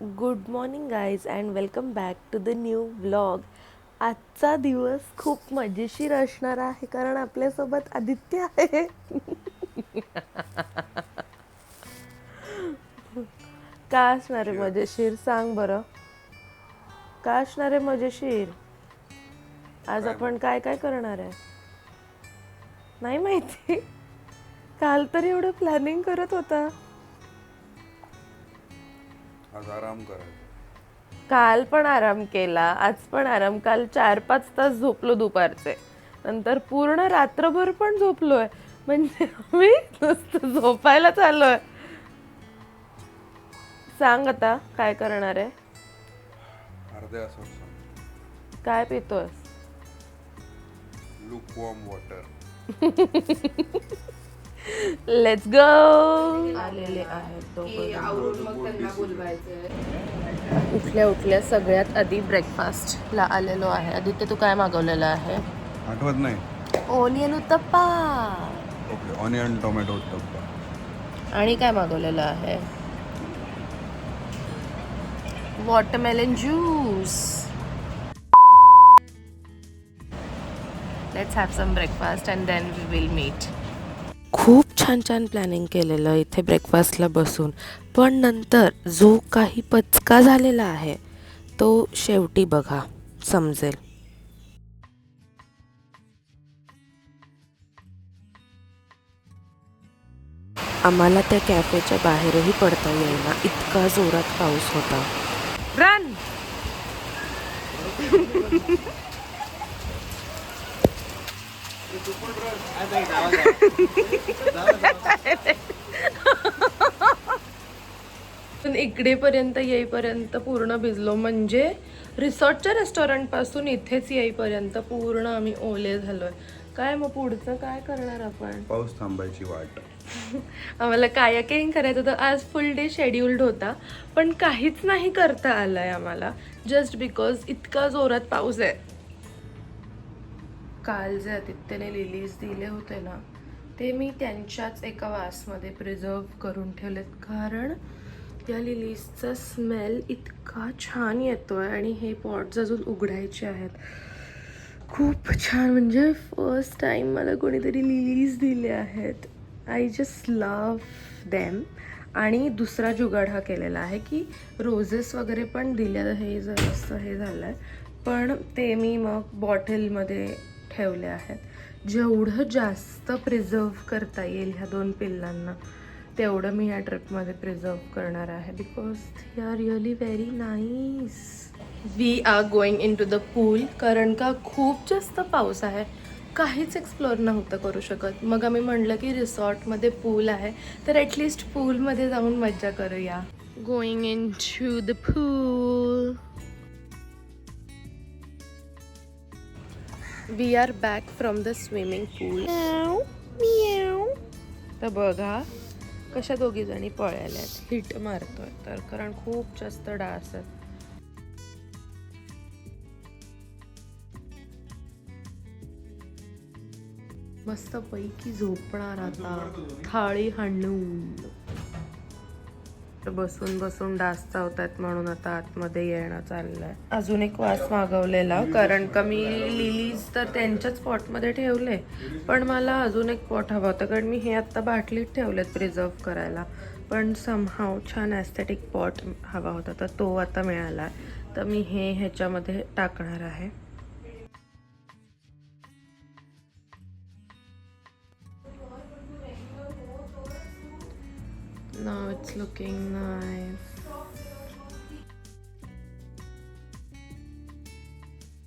Good morning guys and welcome back to the new vlog. आजचा दिवस खूप मजेशीर असणार आहे कारण आपल्यासोबत आदित्य आहे. का असणार आहे मजेशीर सांग बरं. का असणार आहे मजेशीर? आज आपण काय काय करणार आहे नाही माहिती. काल तर एवढं प्लॅनिंग करत होता. आज आराम करायचा. काल पण आराम केला, आज पण आराम. काल 4-5 तास झोपलो दुपारचे, नंतर पूर्ण रात्रभर पण झोपलोय. म्हणजे मी नुसतं झोपायला चाललोय. सांग आता काय करणार आहे. अर्ध्या असं सांग. काय पितोय? Lukewarm water. Let's go. आलेले आहेत उठल्या उठल्या सगळ्यात आधी ब्रेकफास्टला आलेलो आहे. आदित्य तू काय मागवलेलं आहे? आठवत नाही. Onion uttappa. Okay, onion tomato uttappa. आणि काय मागवलेलं आहे? Watermelon juice. Let's have some breakfast and then we will meet. खूप छान छान प्लॅनिंग केलेलं इथे ब्रेकफास्टला बसून, पण नंतर जो काही पचका झालेला आहे तो शेवटी बघा समजेल. आम्हाला त्या कॅफेच्या बाहेरही पडता येईना, इतका जोरात पाऊस होता. रन. पण इकडे पर्यंत येईपर्यंत पूर्ण भिजलो. म्हणजे रिसॉर्टच्या रेस्टॉरंट पासून इथेच येईपर्यंत पूर्ण आम्ही ओले झालोय. काय मग पुढचं काय करणार आपण? पाऊस थांबायची वाट. आम्हाला कायाकिंग करायचं होतं. आज फुल डे शेड्यूल्ड होता, पण काहीच नाही करता आलंय आम्हाला, जस्ट बिकॉज इतका जोरात पाऊस आहे. काल जे आदित्यने लिलीज दिले होते ना, ते मी त्यांच्याच एका वासमध्ये प्रिझर्व करून ठेवलेत, कारण त्या लिलीजचा स्मेल इतका छान येतोय. आणि हे पॉट्स अजून उघडायचे आहेत. खूप छान, म्हणजे फर्स्ट टाईम मला कोणीतरी लिलीज दिले आहेत. I just love them. आणि दुसरा जुगाड हा केलेला आहे की रोजेस वगैरे पण दिल्या. हे जरासं हे झालं आहे, पण ते मी मग बॉटलमध्ये ठेवले आहेत. जेवढं जास्त प्रिझर्व करता येईल ह्या 2 पिल्लांना तेवढं मी ह्या ट्रिपमध्ये प्रिझर्व करणार आहे, because they are really very nice. We are going in to the pool, कारण का खूप जास्त पाऊस आहे, काहीच एक्सप्लोअर नव्हतं करू शकत. मग आम्ही म्हटलं की रिसॉर्टमध्ये पूल आहे तर ॲटलिस्ट पूलमध्ये जाऊन मज्जा करूया. Going in to the pool. We are back from the swimming pool. तर बघा कशा दोघी जणी पळाल्यात. हिट मारतोय तर, कारण खूप जास्त डास आहेत. मस्त पैकी झोपणार आता थाळी हाणून. बसून बसून डास चावतात म्हणून आता आतमध्ये येणं चाललंय. अजून एक वास मागवलेला, कारण का मी लिलीज तर त्यांच्याच पॉटमध्ये ठेवले, पण मला अजून एक पॉट हवा होता, कारण मी हे आत्ता बाटलीत ठेवलेत प्रिझर्व करायला, पण समहाव छान ॲस्थेटिक पॉट हवा होता, तर तो आता मिळाला. तर मी हे ह्याच्यामध्ये टाकणार आहे. Now it's looking nice.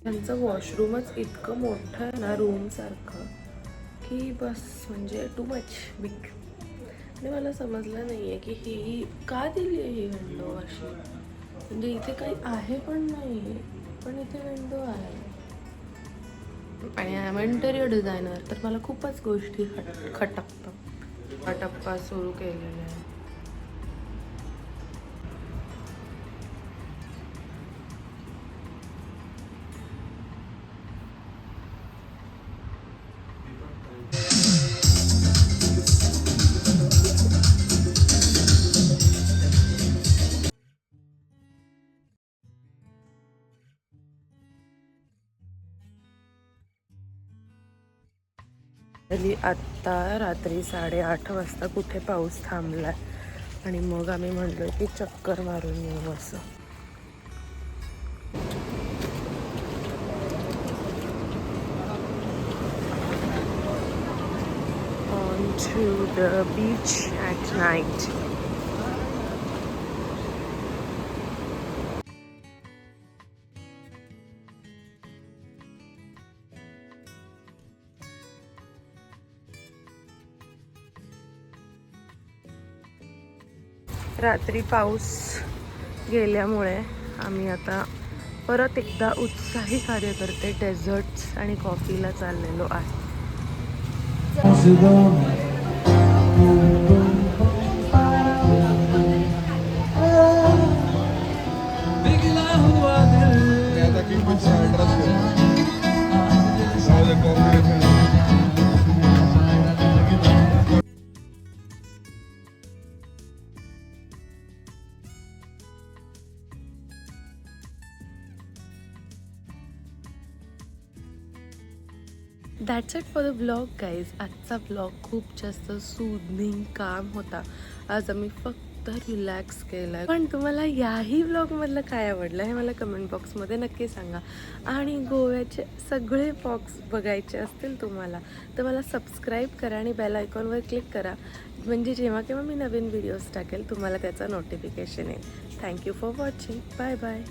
त्यांचं वॉशरूमच इतकं मोठं आहे ना रूम सारखं, की बस म्हणजे टू मच बिग. आणि मला समजलं नाही आहे की ही का दिली आहे ही विंडो अशी. म्हणजे इथे काही आहे पण नाही, पण इथे विंडो आहे. आणि आय एम इंटेरियर डिझायनर, तर मला खूपच गोष्टी खटकतं. हा टप्पा सुरू केलेला आहे. तरी आत्ता रात्री 8:30 वाजता कुठे पाऊस थांबलाय आणि मग आम्ही म्हणलो की चक्कर मारून येऊ असं. On to the beach at night. रात्री पाऊस गेल्यामुळे आम्ही आता परत एकदा उत्साही कार्यकर्ते डेझर्ट्स आणि कॉफीला चाललेलो आहे. That's it for the blog guys. आजचा ब्लॉग खूप जास्त सूदनिंग काम होता. आज आम्ही फक्त रिलॅक्स केला. पण तुम्हाला याही ब्लॉगमधलं काय आवडलं हे मला कमेंट बॉक्समध्ये नक्की सांगा. आणि गोव्याचे सगळे ब्लॉग्स बघायचे असतील तुम्हाला तर मला सबस्क्राईब करा आणि बेल आयकॉनवर क्लिक करा, म्हणजे जेव्हा केव्हा मी नवीन व्हिडिओज टाकेल तुम्हाला त्याचा नोटिफिकेशन येईल. Thank you for watching. Bye bye.